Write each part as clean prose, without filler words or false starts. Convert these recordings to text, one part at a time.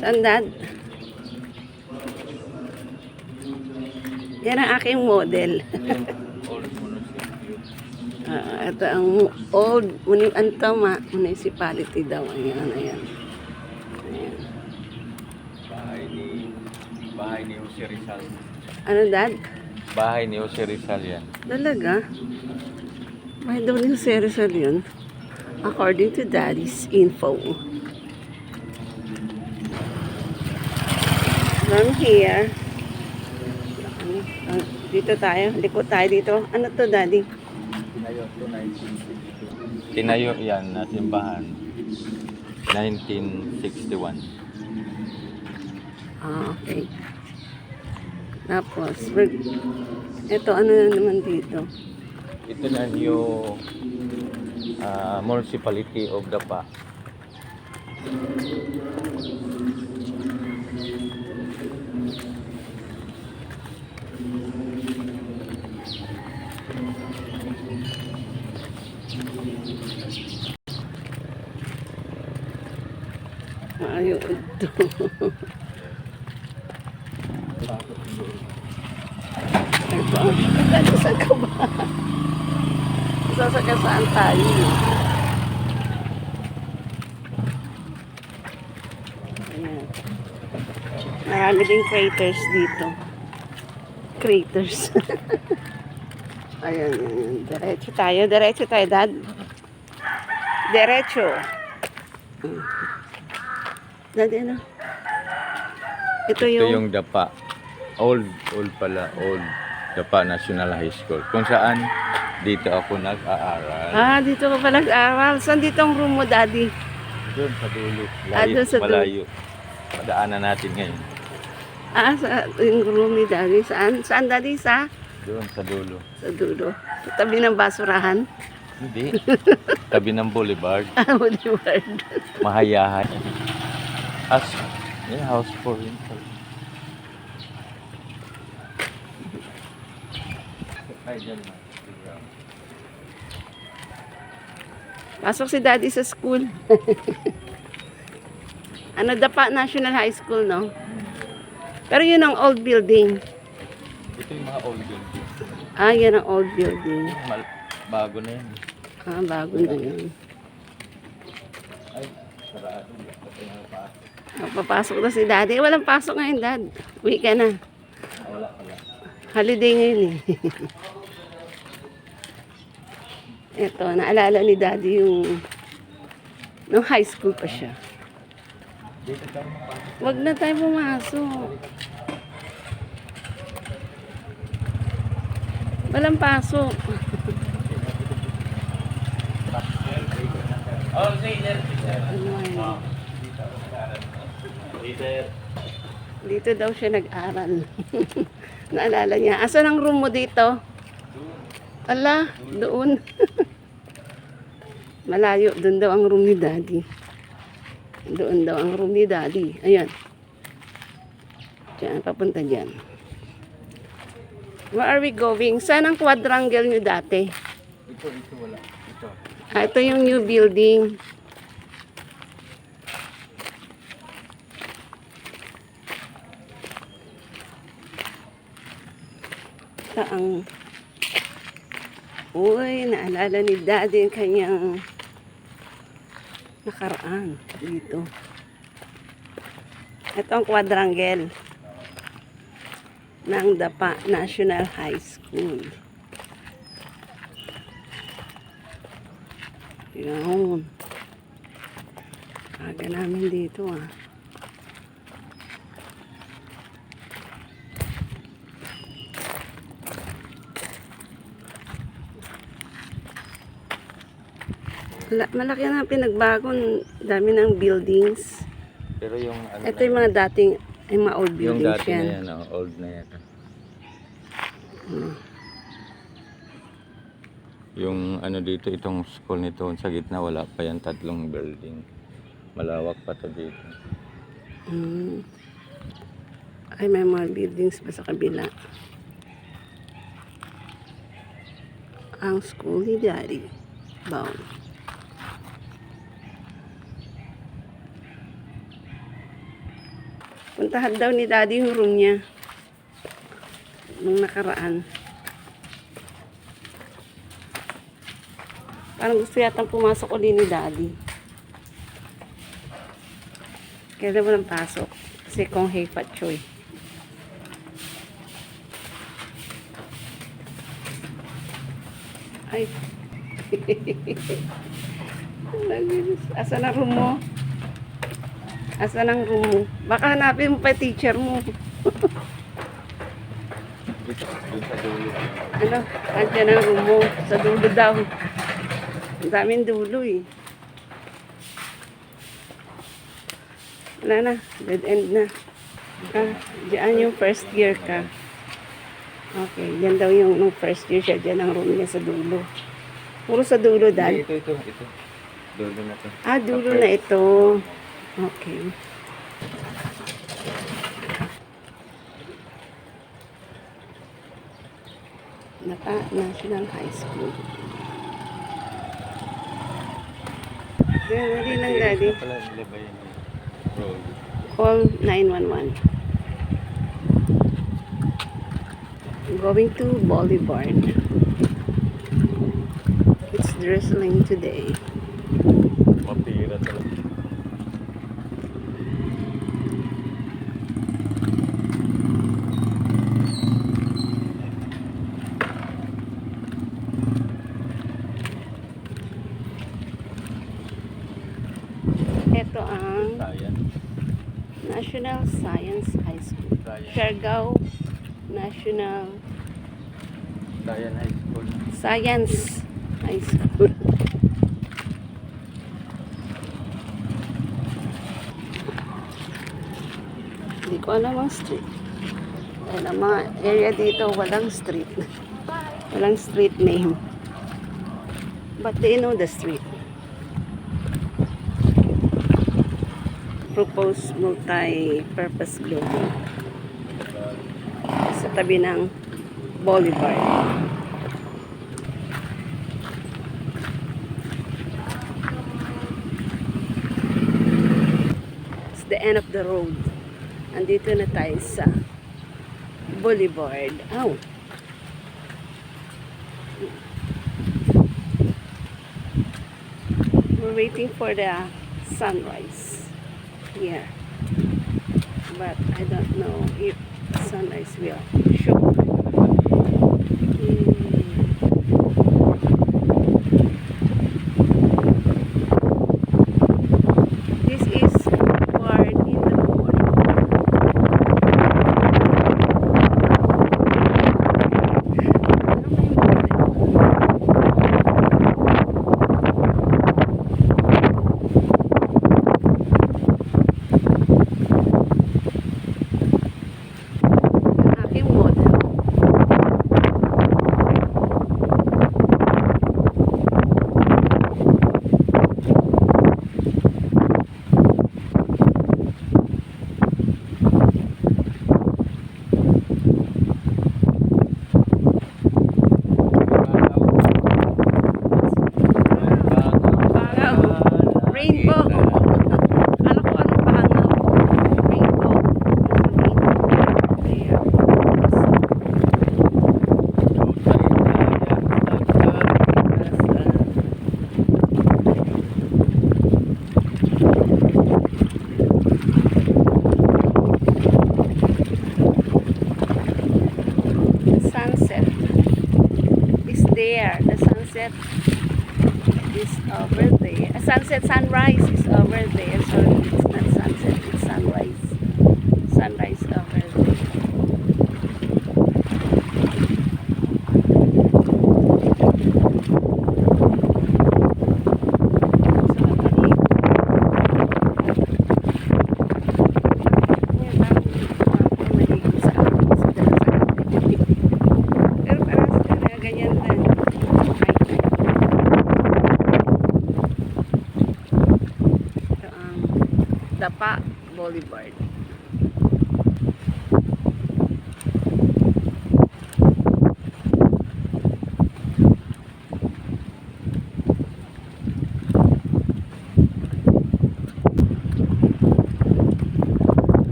Saan, Dad? Yan ang aking model. Old municipio. Ito ang old municipality daw. Ayan, ayan. Ayan. Bahay ni Jose Rizal. Ano, Dad? Bahay ni Jose Rizal yan. Talaga? May daw yung Rizal yun. According to Daddy's info. From here, dito tayo. Likod tayo dito. Ano to, Daddy? Tinayo to 1962. Tinayo yan na simbahan. 1961. Okay. Tapos, ito, ano na naman dito? Ito na new municipality of Dapa. Ayun ito. Ito, saan ka ba? Saan tayo? Ayan. Marami ding craters dito. Craters. Ayan, ayan. Diretso tayo, Dad. Diretso. Dad, ano? Ito Yung Dapa. Old pala. Old Dapa National High School. Kung saan dito ako nag-aaral. Dito ka pa nag-aaral. Saan dito ang room mo, Daddy? Doon sa dulo. Doon sa dulo. Malayo. Padaanan natin ngayon. Sa yung room ni Daddy. Saan? Saan, Daddy? Doon sa dulo. Sa dulo. Sa tabi ng basurahan. Hindi. Tabi ng boulevard. Boulevard. Mahayahan. House for rental. Pasok si Daddy sa school. Ano, Dapa National High School, no? Pero yun ang old building. Ito yung mga old building. Yan ang old building. Bago na yan. Bago na yun. Ay, sarado. Papasok na si Daddy. Walang pasok ngayon, Dad. Uwi ka na. Wala pala. Holiday ngayon eh. Ito, naalala ni Daddy yung nung high school pa siya. Wag na tayo pumasok. Walang pasok. Dito daw siya nag-aral. Naalala niya. Asan ang room mo dito? Ala, doon. Malayo. Doon daw ang room ni Daddy. Doon daw ang room ni Daddy. Ayan. Diyan, papunta dyan. Where are we going? Saan ang quadrangle nyo dati? Ito wala. Ito. Ito yung new building. Ang naalala ni Daddy yung kanyang nakaraan dito. Ito ang quadrangle ng Dapa National High School. Yun. Aga namin dito Malaki na pinagbago. Dami ng buildings. Pero yung ito yung mga dating, yung mga old buildings yung dati yan. na yan, old na yan. Yung dito, itong school nito, sa gitna wala pa yan, 3 building. Malawak pa to dito. Ay, may mga buildings pa sa kabila. Ang school ni Daddy. Bound. Puntahan daw ni Daddy yung room niya. Nung nakaraan. Parang gusto yatang pumasok ulit ni Daddy. Kaya walang pasok. Kasi kung hey patchoy. Ay. Asa na room mo? Asa ng room mo? Baka hanapin mo pa yung teacher mo. Dito sa dulo. Ano? Andiyan ang room mo. Sa dulo daw. Ang daming dulo eh. Wala na. Dead end na. Ah, diyan yung first year ka. Okay. Yan daw yung nung first year siya. Diyan ang room niya sa dulo. Puro sa dulo, Dad. Ito. Dulo na to. Ah, dulo na ito. Okay. National High School. Dali lang, Daddy. Pala nila ba yun? Road. Call 911. Going to Boulevard. It's drizzling today. Mapira talaga. Ito ang Science. National Science High School. Science. Siargao National High School. Science High School. Hindi ko alam ang street. Dahil ang mga area dito walang street. Walang street name. But they know the street. Proposed multi-purpose building. Sa tabi ng Boulevard. It's the end of the road. Andito na tayo sa Boulevard. Oh. We're waiting for the sunrise here. But I don't know if sunrise will show. This is Boulevard in the morning. Aking model. Bagaw. Rainbow. Alam ko ano bagaw. Rainbow. There. Sunset is there. The sunset is over there. Sunrise is over there. So it's not sunset, it's sunrise. Sunrise over there. Pero parang sila ganyan din. Ito ang Dapa Boulevard.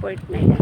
airport na yan.